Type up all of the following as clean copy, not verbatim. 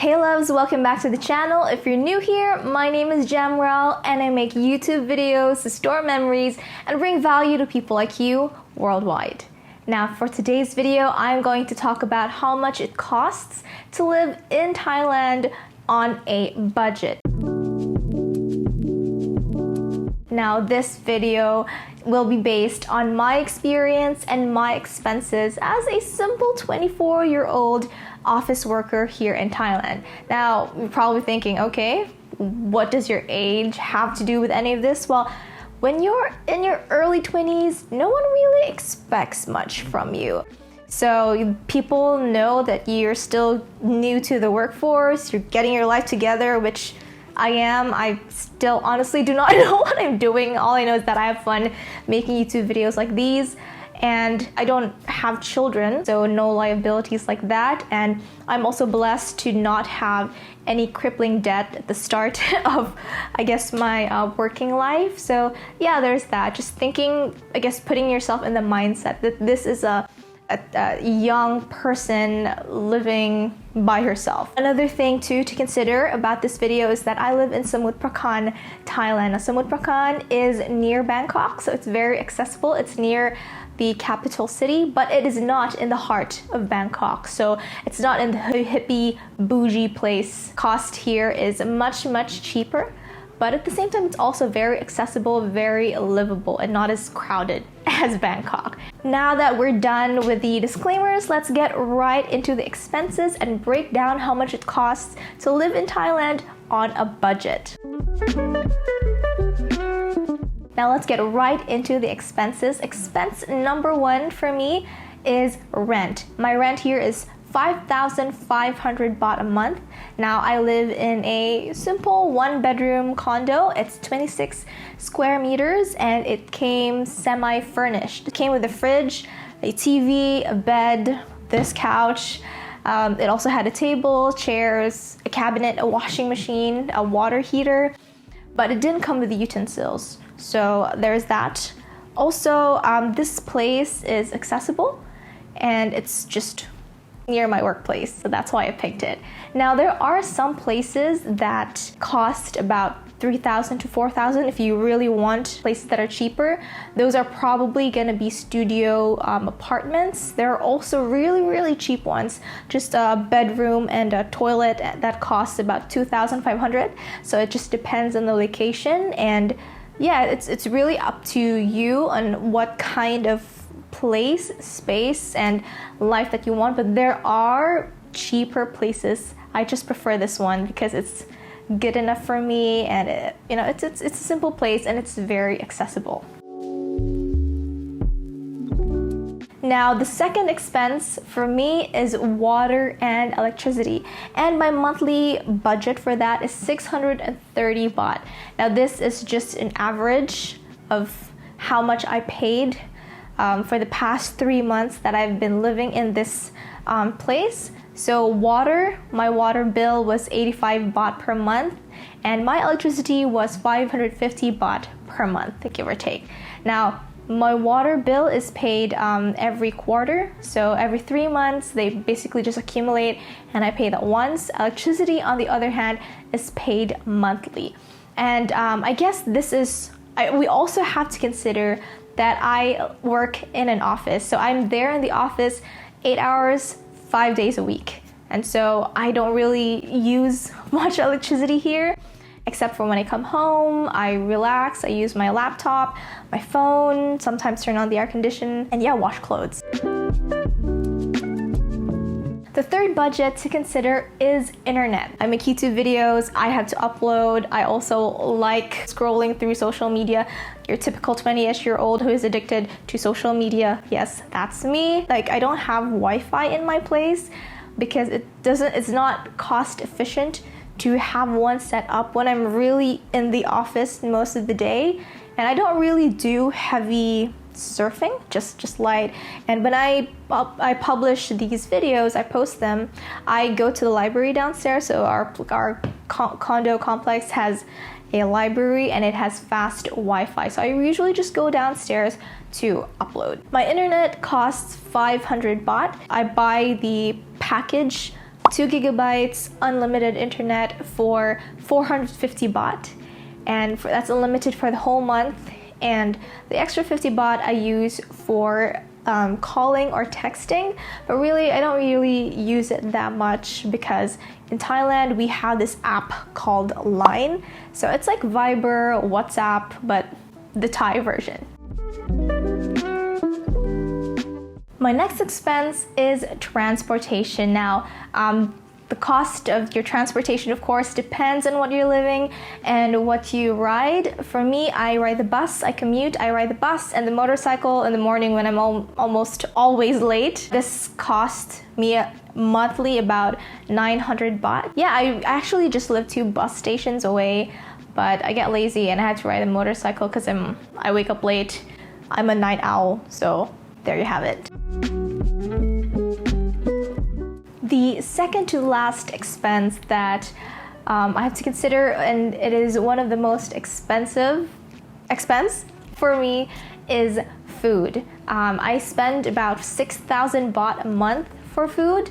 Hey loves, welcome back to the channel. If you're new here, my name is Jamral and I make YouTube videos to store memories and bring value to people like you worldwide. Now for today's video, I'm going to talk about how much it costs to live in Thailand on a budget. Now this video will be based on my experience and my expenses as a simple 24-year-old office worker here in Thailand. Now you're probably thinking, okay, what does your age have to do with any of this? Well, when you're in your early 20s, no one really expects much from you. So people know that you're still new to the workforce, you're getting your life together, which I am. I still honestly do not know what I'm doing. All I know is that I have fun making YouTube videos like these, and I don't have children, so no liabilities like that. And I'm also blessed to not have any crippling debt at the start of, I guess, my working life. So yeah, there's that. Just thinking, I guess, putting yourself in the mindset that this is a young person living by herself. Another thing too to consider about this video is that I live in Samut Prakan, Thailand. Now, Samut Prakan is near Bangkok, so it's very accessible. It's near the capital city, but it is not in the heart of Bangkok. So it's not in the hippie, bougie place. Cost here is much, much cheaper. But at the same time, it's also very accessible, very livable, and not as crowded as Bangkok. Now that we're done with the disclaimers, let's get right into the expenses and break down how much it costs to live in Thailand on a budget. Now let's get right into the expenses. Expense number one for me is rent. My rent here is 5,500 baht a month. Now I live in a simple one-bedroom condo. It's 26 square meters and it came semi-furnished. It came with a fridge, a TV, a bed, this couch. It also had a table, chairs, a cabinet, a washing machine, a water heater, but it didn't come with the utensils. So there's that. Also, this place is accessible and it's just near my workplace, so that's why I picked it. Now there are some places that cost about 3,000 to 4,000 if you really want places that are cheaper. Those are probably gonna be studio apartments. There are also really cheap ones, just a bedroom and a toilet that costs about 2,500. So it just depends on the location, and yeah, it's really up to you on what kind of place, space, and life that you want. But there are cheaper places. I just prefer this one because it's good enough for me, and it's a simple place and it's very accessible. Now the second expense for me is water and electricity, and my monthly budget for that is 630 baht. Now this is just an average of how much I paid for the past 3 months that I've been living in this place. So my water bill was 85 baht per month, and my electricity was 550 baht per month, give or take. Now my water bill is paid every quarter, so every 3 months they basically just accumulate and I pay that once. Electricity, on the other hand, is paid monthly. And I guess we also have to consider that I work in an office. So I'm there in the office 8 hours, 5 days a week. And so I don't really use much electricity here, except for when I come home, I relax, I use my laptop, my phone, sometimes turn on the air conditioner, and yeah, wash clothes. The third budget to consider is internet. I make YouTube videos, I have to upload. I also like scrolling through social media. Your typical 20-ish-year-old who is addicted to social media. Yes, that's me. Like, I don't have Wi-Fi in my place because it's not cost efficient to have one set up when I'm really in the office most of the day. And I don't really do heavy surfing, just light. And when I publish these videos, I post them, I go to the library downstairs. So our condo complex has a library and it has fast Wi-Fi. So I usually just go downstairs to upload. My internet costs 500 baht. I buy the package 2 gigabytes unlimited internet for 450 baht, and that's unlimited for the whole month. And the extra 50 baht I use for calling or texting, but really I don't really use it that much because in Thailand we have this app called Line, so it's like Viber, WhatsApp, but the Thai version. My next expense is transportation. Now, the cost of your transportation, of course, depends on what you're living and what you ride. For me, I ride the bus, I commute, I ride the bus and the motorcycle in the morning when I'm almost always late. This costs me monthly about 900 baht. Yeah, I actually just live 2 bus stations away, but I get lazy and I had to ride a motorcycle because I wake up late. I'm a night owl, so there you have it. The second to last expense that I have to consider, and it is one of the most expensive expense for me, is food. I spend about 6,000 baht a month for food,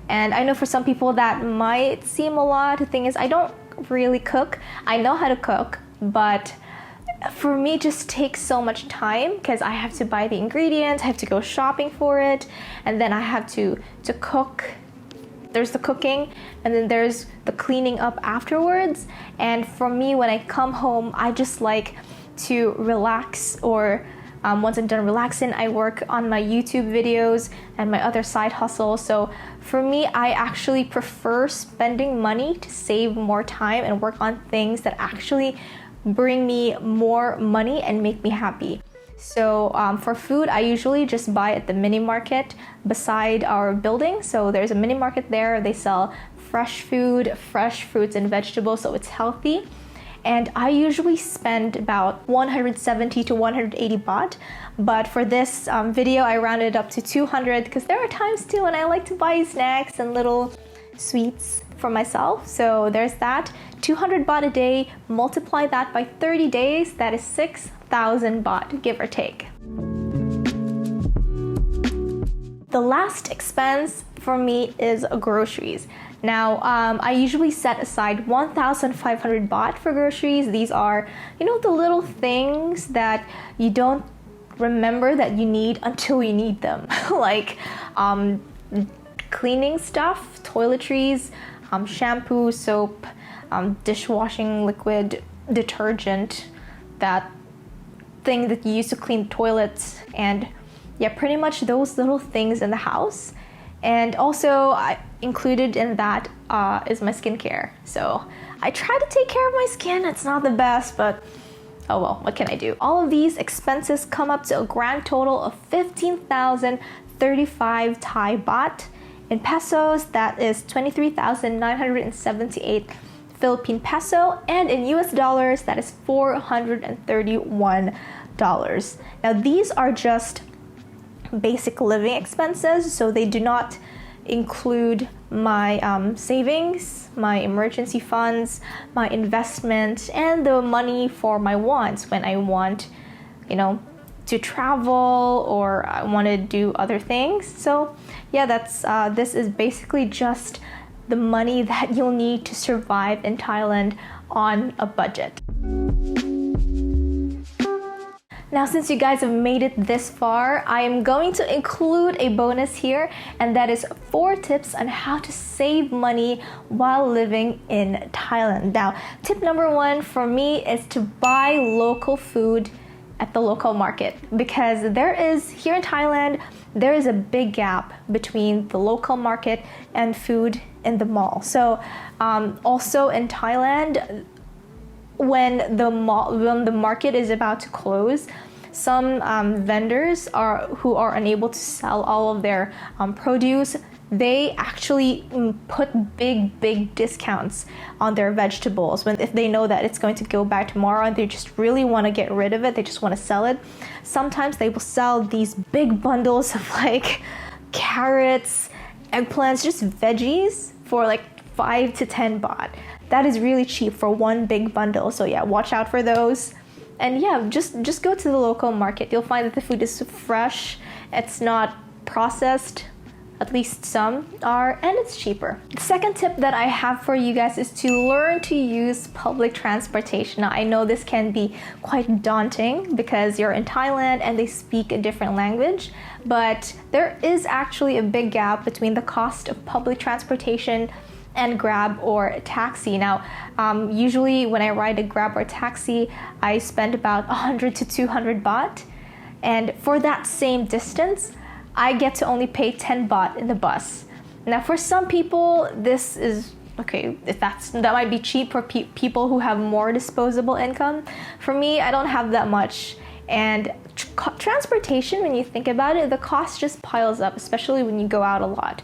and I know for some people that might seem a lot. The thing is, I don't really cook. I know how to cook, but for me, it just takes so much time because I have to buy the ingredients, I have to go shopping for it, and then I have to cook. There's the cooking, and then there's the cleaning up afterwards. And for me, when I come home, I just like to relax, or once I'm done relaxing, I work on my YouTube videos and my other side hustle. So for me, I actually prefer spending money to save more time and work on things that actually bring me more money and make me happy. So for food, I usually just buy at the mini market beside our building. So there's a mini market there. They sell fresh food, fresh fruits and vegetables, so it's healthy. And I usually spend about 170 to 180 baht. But for this video, I rounded up to 200 because there are times too when I like to buy snacks and little sweets for myself. So there's that. 200 baht a day, multiply that by 30 days, that is 6,000 baht, give or take. The last expense for me is groceries. Now, I usually set aside 1,500 baht for groceries. These are, the little things that you don't remember that you need until you need them. Like cleaning stuff, toiletries, shampoo, soap, dishwashing liquid, detergent, that thing that you use to clean toilets, and yeah, pretty much those little things in the house. And also included in that is my skincare. So I try to take care of my skin. It's not the best, but oh well, what can I do? All of these expenses come up to a grand total of 15,035 Thai baht. In pesos, that is 23,978 Philippine peso, and in US dollars, that is $431. Now, these are just basic living expenses, so they do not include my savings, my emergency funds, my investment, and the money for my wants when I want, to travel or I want to do other things. So yeah, this is basically just the money that you'll need to survive in Thailand on a budget. Now, since you guys have made it this far, I am going to include a bonus here, and that is 4 tips on how to save money while living in Thailand. Now, tip number 1 for me is to buy local food at the local market, because here in Thailand, there is a big gap between the local market and food in the mall. So also in Thailand, when the market is about to close, some vendors who are unable to sell all of their produce, they actually put big discounts on their vegetables if they know that it's going to go back tomorrow and they just really want to get rid of it, they just want to sell it. Sometimes they will sell these big bundles of like carrots, eggplants, just veggies for like 5 to 10 baht. That is really cheap for one big bundle. So yeah, watch out for those. And yeah, just go to the local market. You'll find that the food is fresh, it's not processed At least some are, and it's cheaper. The second tip that I have for you guys is to learn to use public transportation. Now, I know this can be quite daunting because you're in Thailand and they speak a different language, but there is actually a big gap between the cost of public transportation and Grab or taxi. Now, usually when I ride a Grab or taxi, I spend about 100 to 200 baht. And for that same distance, I get to only pay 10 baht in the bus. Now, for some people, this is okay. If that might be cheap for people who have more disposable income. For me, I don't have that much. And transportation, when you think about it, the cost just piles up, especially when you go out a lot.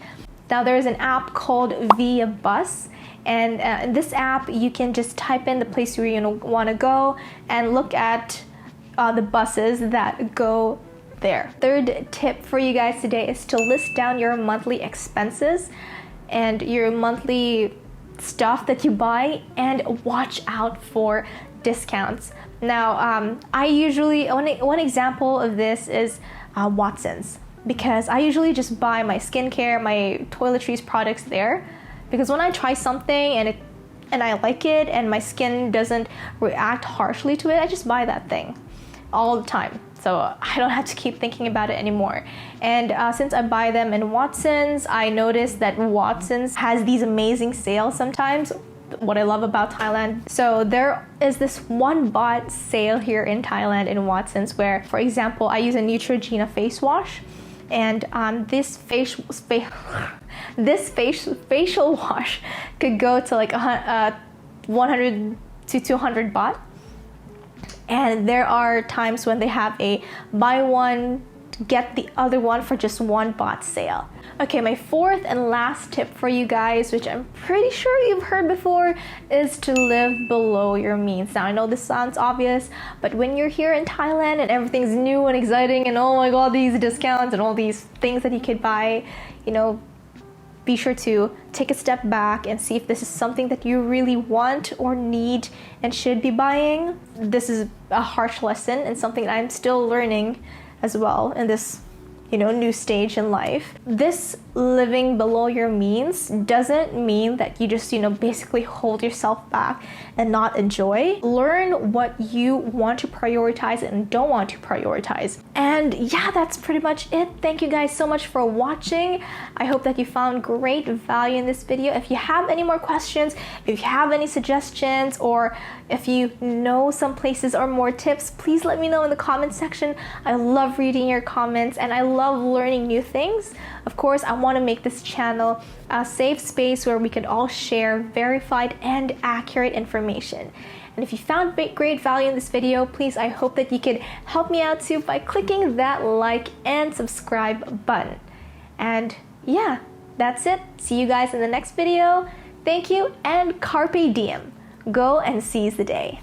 Now, there's an app called Via Bus, and in this app, you can just type in the place where you want to go and look at the buses that go there. Third tip for you guys today is to list down your monthly expenses and your monthly stuff that you buy, and watch out for discounts. Now, I usually, one example of this is Watson's. Because I usually just buy my skincare, my toiletries products there. Because when I try something and I like it and my skin doesn't react harshly to it, I just buy that thing all the time. So I don't have to keep thinking about it anymore. And since I buy them in Watson's, I noticed that Watson's has these amazing sales sometimes. What I love about Thailand. So there is this 1 baht sale here in Thailand in Watson's where, for example, I use a Neutrogena face wash. And this facial wash could go to like 100 to 200 baht. And there are times when they have a buy one, get the other one for just 1 baht sale. Okay, my fourth and last tip for you guys, which I'm pretty sure you've heard before, is to live below your means. Now, I know this sounds obvious, but when you're here in Thailand and everything's new and exciting and oh my god, these discounts and all these things that you could buy, be sure to take a step back and see if this is something that you really want or need and should be buying. This is a harsh lesson and something that I'm still learning as well in this new stage in life. This living below your means doesn't mean that you just basically hold yourself back and not enjoy. Learn what you want to prioritize and don't want to prioritize. And yeah, that's pretty much it. Thank you guys so much for watching. I hope that you found great value in this video. If you have any more questions, if you have any suggestions, or if you know some places or more tips, please let me know in the comment section. I love reading your comments and I love learning new things. Of course, I want to make this channel a safe space where we could all share verified and accurate information. And if you found great value in this video, please, I hope that you could help me out too by clicking that like and subscribe button. And yeah, that's it. See you guys in the next video. Thank you and carpe diem. Go and seize the day.